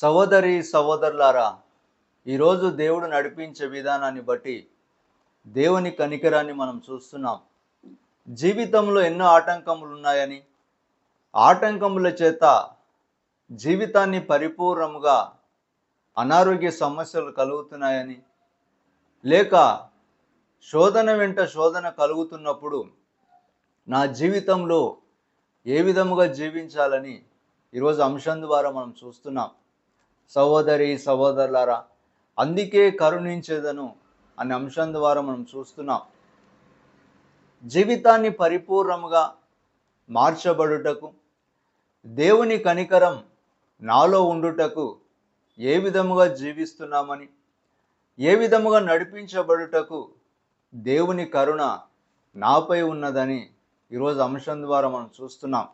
సహోదరి సహోదరులారా, ఈరోజు దేవుడు నడిపించే విధానాన్ని బట్టి దేవుని కనికరాన్ని మనం చూస్తున్నాం. జీవితంలో ఎన్నో ఆటంకములు ఉన్నాయని, ఆటంకముల చేత జీవితాన్ని పరిపూర్ణముగా అనారోగ్య సమస్యలు కలుగుతున్నాయని, లేక శోధన వెంట శోధన కలుగుతున్నప్పుడు నా జీవితంలో ఏ విధముగా జీవించాలని ఈరోజు అంశం ద్వారా మనం చూస్తున్నాం. సహోదరి సహోదరులారా, అందుకే కరుణించేదను అనే అంశం ద్వారా మనం చూస్తున్నాం. జీవితాన్ని పరిపూర్ణముగా మార్చబడుటకు, దేవుని కనికరం నాలో ఉండుటకు ఏ విధముగా జీవిస్తున్నామని, ఏ విధముగా నడిపించబడుటకు దేవుని కరుణ నాపై ఉన్నదని ఈరోజు అంశం ద్వారా మనం చూస్తున్నాం.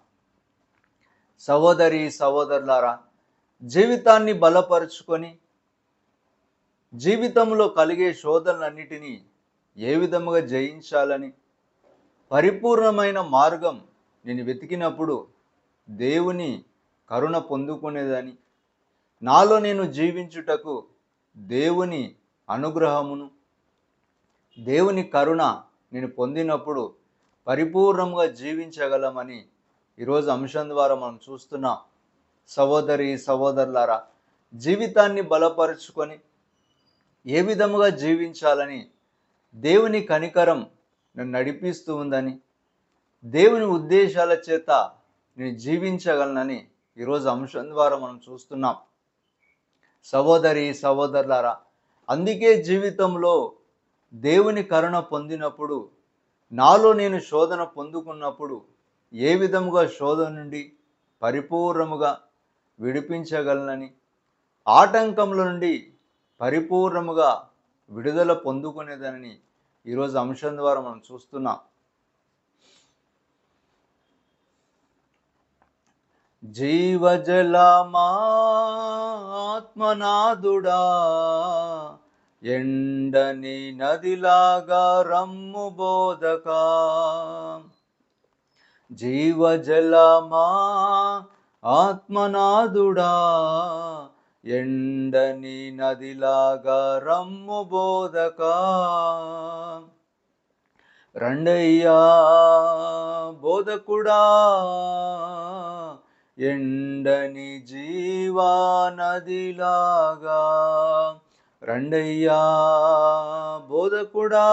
సహోదరి సహోదరులారా, జీవితాన్ని బలపరుచుకొని జీవితంలో కలిగే శోధనలన్నిటినీ ఏ విధముగా జయించాలని పరిపూర్ణమైన మార్గం నేను వెతికినప్పుడు దేవుని కరుణ పొందుకునేదని, నాలో నేను జీవించుటకు దేవుని అనుగ్రహమును, దేవుని కరుణ నేను పొందినప్పుడు పరిపూర్ణంగా జీవించగలమని ఈరోజు అంశం ద్వారా మనం చూస్తున్నాం. సహోదరి సహోదరులారా, జీవితాన్ని బలపరుచుకొని ఏ విధముగా జీవించాలని దేవుని కనికరం నన్ను నడిపిస్తూ ఉందని, దేవుని ఉద్దేశాల చేత నేను జీవించగలనని ఈరోజు అంశం ద్వారా మనం చూస్తున్నాం. సహోదరి సహోదరులారా, అందుకే జీవితంలో దేవుని కరుణ పొందినప్పుడు, నాలో నేను శోధన పొందుకున్నప్పుడు ఏ విధముగా శోధన నుండి పరిపూర్ణముగా విడిపించగలనని, ఆటంకముల నుండి పరిపూర్ణముగా విడుదల పొందుకునేదని ఈరోజు అంశం ద్వారా మనం చూస్తున్నాం. జీవజలమా ఆత్మనాథుడా, ఎండని నదిలాగా రమ్ము బోధకా. జీవజలమా ఆత్మనాథుడా, ఎండని నదిలాగా రమ్ము బోధకా. రండయ్యా బోధకుడా, ఎండని జీవా నదిలాగా. రండయ్యా బోధకుడా,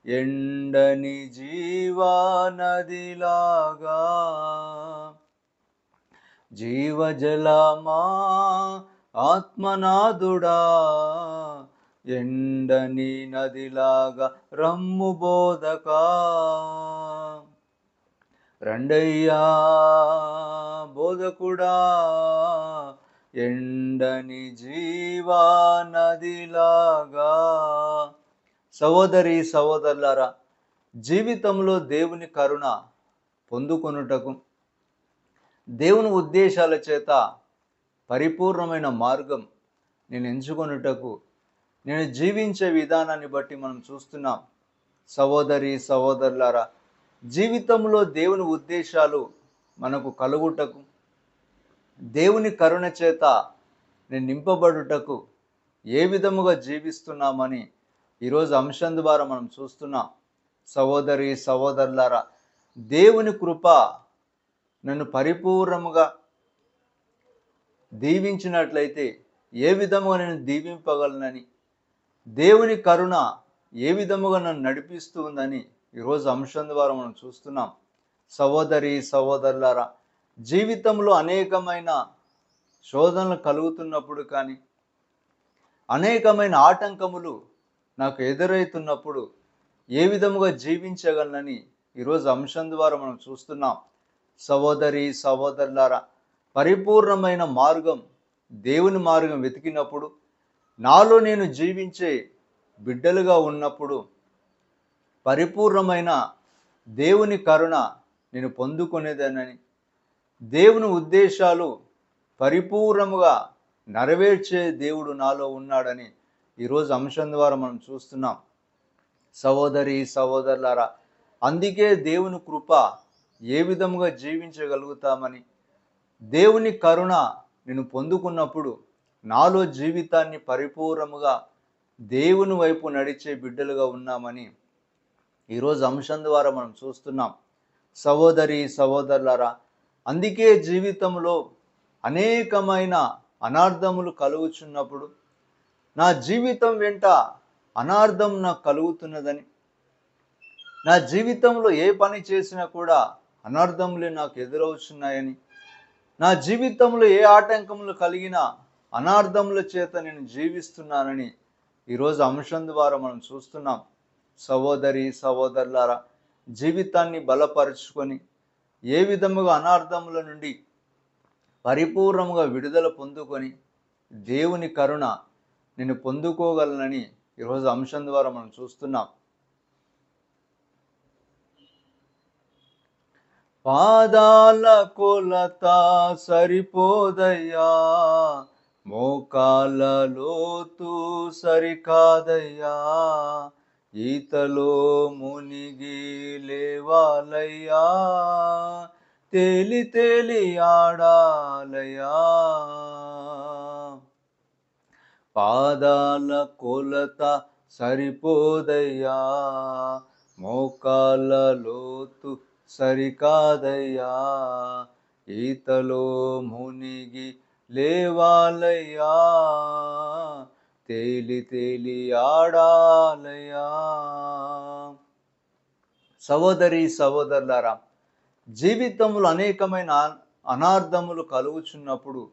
ఎండని జీవా నదిలాగా. జీవజలమా ఆత్మనాథుడా, ఎండని నదిలాగా రమ్ము బోధకా. రండయ్యా బోధకుడా, ఎండని జీవా నదిలాగా. సహోదరి సహోదరులారా, జీవితంలో దేవుని కరుణ పొందుకొనుటకు, దేవుని ఉద్దేశాల చేత పరిపూర్ణమైన మార్గం నేను ఎంచుకొనుటకు, నేను జీవించే విధానాన్ని బట్టి మనం చూస్తున్నాం. సహోదరి సహోదరులారా, జీవితంలో దేవుని ఉద్దేశాలు మనకు కలుగుటకు, దేవుని కరుణ చేత నేను నింపబడుటకు ఏ విధముగా జీవిస్తున్నామని ఈరోజు అంశం ద్వారా మనం చూస్తున్నాం. సహోదరి సహోదరులారా, దేవుని కృప నన్ను పరిపూర్ణముగా దీవించినట్లయితే ఏ విధముగా నేను దీవింపగలనని, దేవుని కరుణ ఏ విధముగా నన్ను నడిపిస్తూ ఉందని ఈరోజు అంశం ద్వారా మనం చూస్తున్నాం. సహోదరి సహోదరులారా, జీవితంలో అనేకమైన శోధనలు కలుగుతున్నప్పుడు కానీ, అనేకమైన ఆటంకములు నాకు ఎదురవుతున్నప్పుడు ఏ విధముగా జీవించగలనని ఈరోజు అంశం ద్వారా మనం చూస్తున్నాం. సహోదరి సహోదరులారా, పరిపూర్ణమైన మార్గం, దేవుని మార్గం వెతికినప్పుడు, నాలో నేను జీవించే బిడ్డలుగా ఉన్నప్పుడు పరిపూర్ణమైన దేవుని కరుణ నేను పొందుకునేదనని, దేవుని ఉద్దేశాలు పరిపూర్ణముగా నెరవేర్చే దేవుడు నాలో ఉన్నాడని ఈరోజు అంశం ద్వారా మనం చూస్తున్నాం. సహోదరి సహోదరులారా, అందుకే దేవుని కృప ఏ విధముగా జీవించగలుగుతామని, దేవుని కరుణ నేను పొందుకున్నప్పుడు నాలో జీవితాన్ని పరిపూర్ణముగా దేవుని వైపు నడిచే బిడ్డలుగా ఉన్నామని ఈరోజు అంశం ద్వారా మనం చూస్తున్నాం. సహోదరి సహోదరులారా, అందుకే జీవితంలో అనేకమైన అనార్థములు కలుగుచున్నప్పుడు నా జీవితం వెంట అనార్థం నాకు కలుగుతున్నదని, నా జీవితంలో ఏ పని చేసినా కూడా అనార్థములే నాకు ఎదురవుతున్నాయని, నా జీవితంలో ఏ ఆటంకములు కలిగినా అనార్థముల చేత నేను జీవిస్తున్నానని ఈరోజు అంశం ద్వారా మనం చూస్తున్నాం. సహోదరి సహోదరులారా, జీవితాన్ని బలపరుచుకొని ఏ విధముగా అనార్థముల నుండి పరిపూర్ణముగా విడుదల పొందుకొని దేవుని కరుణ నేను పొందుకోగలనని ఈరోజు అంశం ద్వారా మనం చూస్తున్నాం. పాదాల కొలత సరిపోదయ్యా, మోకాళ్ళ లోతు సరికాదయ్యా, ఈతలో మునిగి లేవాలయ్యా, తేలి తేలి ఆడాలయ్యా. పాదాల కొలత సరిపోదయ్యా, మోకాళ్ళ లోతు సరికాదయ్యా, ఈతలో మునిగి లేవాలయ్యా, తేలి తేలి ఆడాలయ్యా. సహోదరి సహోదరులారా, జీవితంలో అనేకమైన అనార్థములు కలుగుచున్నప్పుడు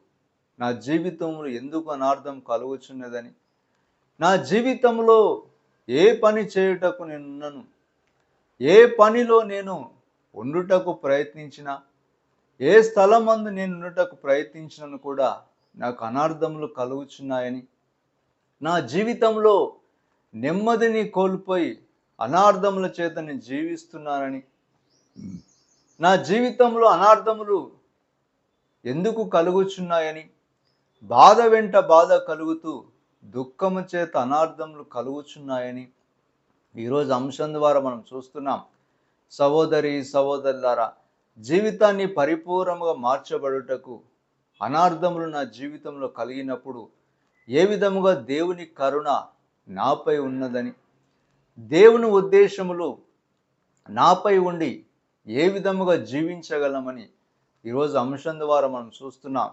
నా జీవితంలో ఎందుకు అనార్థం కలుగుచున్నదని, నా జీవితంలో ఏ పని చేయుటకు నేనున్నాను, ఏ పనిలో నేను ఉండుటకు ప్రయత్నించినా, ఏ స్థలమందు నేను ఉండుటకు ప్రయత్నించినను కూడా నాకు అనార్థములు కలుగుచున్నాయని, నా జీవితంలో నెమ్మదిని కోల్పోయి అనార్థముల చేత నేను జీవిస్తున్నానని, నా జీవితంలో అనార్థములు ఎందుకు కలుగుచున్నాయని, బాధ వెంట బాధ కలుగుతూ దుఃఖము చేత అనార్థములు కలుగుచున్నాయని ఈరోజు అంశం ద్వారా మనం చూస్తున్నాం. సహోదరి సహోదరులారా, జీవితాన్ని పరిపూర్ణంగా మార్చబడుటకు అనార్థములు నా జీవితంలో కలిగినప్పుడు ఏ విధముగా దేవుని కరుణ నాపై ఉన్నదని, దేవుని ఉద్దేశములు నాపై ఉండి ఏ విధముగా జీవించగలమని ఈరోజు అంశం ద్వారా మనం చూస్తున్నాం.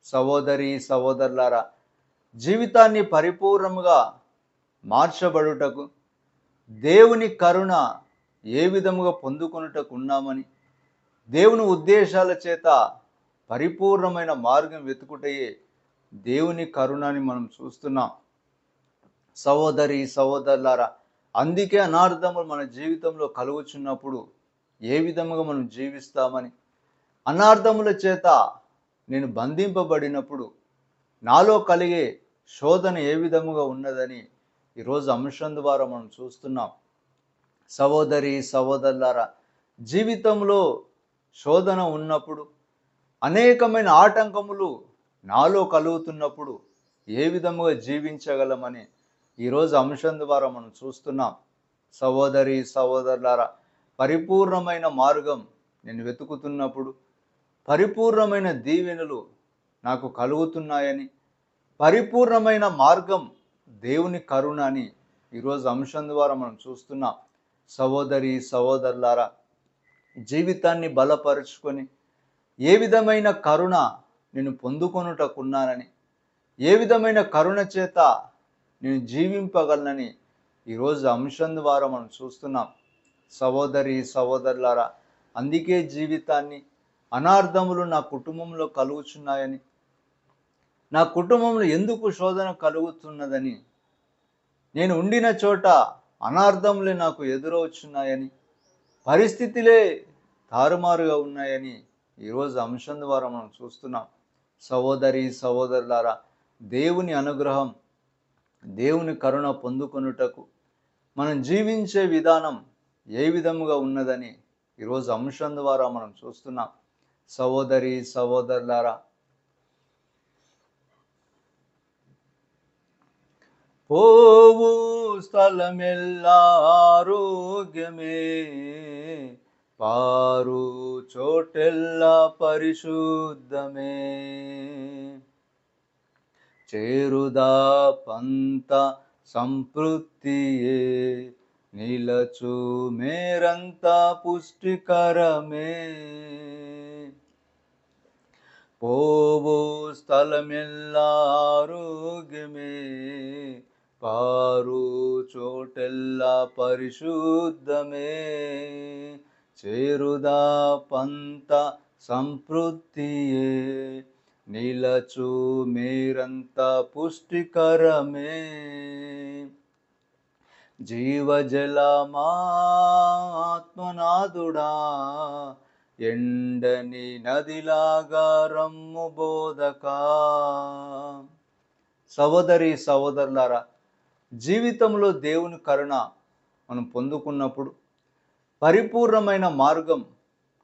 సహోదరి సహోదరులారా, జీవితాన్ని పరిపూర్ణముగా మార్చబడుటకు దేవుని కరుణ ఏ విధముగా పొందుకొనుటకు ఉన్నామని, దేవుని ఉద్దేశాల చేత పరిపూర్ణమైన మార్గం వెతుకుటయే దేవుని కరుణని మనం చూస్తున్నాం. సహోదరి సహోదరులారా, అందుకే అనార్థములు మన జీవితంలో కలుగుచున్నప్పుడు ఏ విధముగా మనం జీవిస్తామని, అనార్థముల చేత నేను బంధింపబడినప్పుడు నాలో కలిగే శోధన ఏ విధముగా ఉన్నదని ఈరోజు అంశం ద్వారా మనం చూస్తున్నాం. సహోదరి సహోదరులారా, జీవితంలో శోధన ఉన్నప్పుడు, అనేకమైన ఆటంకములు నాలో కలుగుతున్నప్పుడు ఏ విధముగా జీవించగలమని ఈరోజు అంశం ద్వారా మనం చూస్తున్నాం. సహోదరి సహోదరులారా, పరిపూర్ణమైన మార్గం నేను వెతుకుతున్నప్పుడు, పరిపూర్ణమైన దీవెనలు నాకు కలుగుతున్నాయని, పరిపూర్ణమైన మార్గం దేవుని కరుణ అని ఈరోజు అంశం ద్వారా మనం చూస్తున్నాం. సహోదరి సహోదరులారా, జీవితాన్ని బలపరుచుకొని ఏ విధమైన కరుణ నేను పొందుకొనుటకున్నానని, ఏ విధమైన కరుణ చేత నేను జీవింపగలనని ఈరోజు అంశం ద్వారా మనం చూస్తున్నాం. సహోదరి సహోదరులారా, అందుకే జీవితాన్ని అనార్థములు నా కుటుంబంలో కలుగుచున్నాయని, నా కుటుంబంలో ఎందుకు శోధన కలుగుతున్నదని, నేను ఉండిన చోట అనార్థములే నాకు ఎదురవుచున్నాయని, పరిస్థితులే తారుమారుగా ఉన్నాయని ఈరోజు అంశం ద్వారా మనం చూస్తున్నాం. సహోదరి సహోదరులారా, దేవుని అనుగ్రహం, దేవుని కరుణ పొందుకొనుటకు మనం జీవించే విధానం ఏ విధముగా ఉన్నదని ఈరోజు అంశం ద్వారా మనం చూస్తున్నాం. సహోదరి సహోదరులారా, పోవు స్థలమెల్లా ఆరోగ్యమే, పారు చోటెల్లా పరిశుద్ధమే. చేరుదా పంత సంతృప్తియే, నిలచు మేరంతా పుష్టికరమే. పోవు స్థలమెల్లా ఆరోగ్యమే, పారు చోటెల్లా పరిశుద్ధమే. చేరుదా పంత సంతృప్తియే, నిలచు మేరంతా పుష్టికరమే. జీవజలమా ఆత్మనాథుడా, ఎండని నదిలాగా రమ్ము బోధకా. సహోదరి సహోదరులారా, జీవితంలో దేవుని కరుణ మనం పొందుకున్నప్పుడు, పరిపూర్ణమైన మార్గం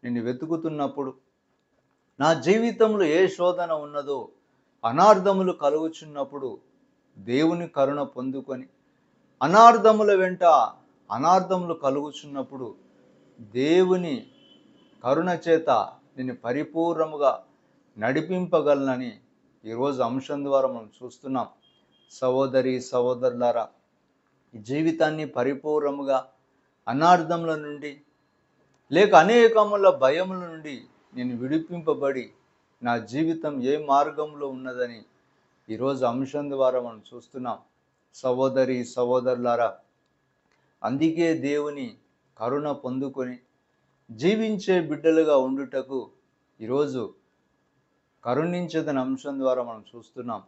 నిన్ను వెతుకుతున్నప్పుడు, నా జీవితంలో ఏ శోధన ఉన్నదో, అనార్థములు కలుగుచున్నప్పుడు దేవుని కరుణ పొందుకొని, అనార్థముల వెంట అనార్థములు కలుగుచున్నప్పుడు దేవుని కరుణ చేత నిన్ను పరిపూర్ణముగా నడిపింపగలనని ఈరోజు అంశం ద్వారా మనం చూస్తున్నాం. సహోదరి సహోదరులారా, ఈ జీవితాన్ని పరిపూర్ణముగా అనార్థముల నుండి లేక అనేకముల భయముల నుండి నేను విడిపింపబడి నా జీవితం ఏ మార్గంలో ఉన్నదని ఈరోజు అంశం ద్వారా మనం చూస్తున్నాం. సహోదరి సహోదరులారా, అందుకే దేవుని కరుణ పొందుకొని జీవించే బిడ్డలుగా ఉండుటకు ఈరోజు కరుణించదని అంశం ద్వారా మనం చూస్తున్నాం.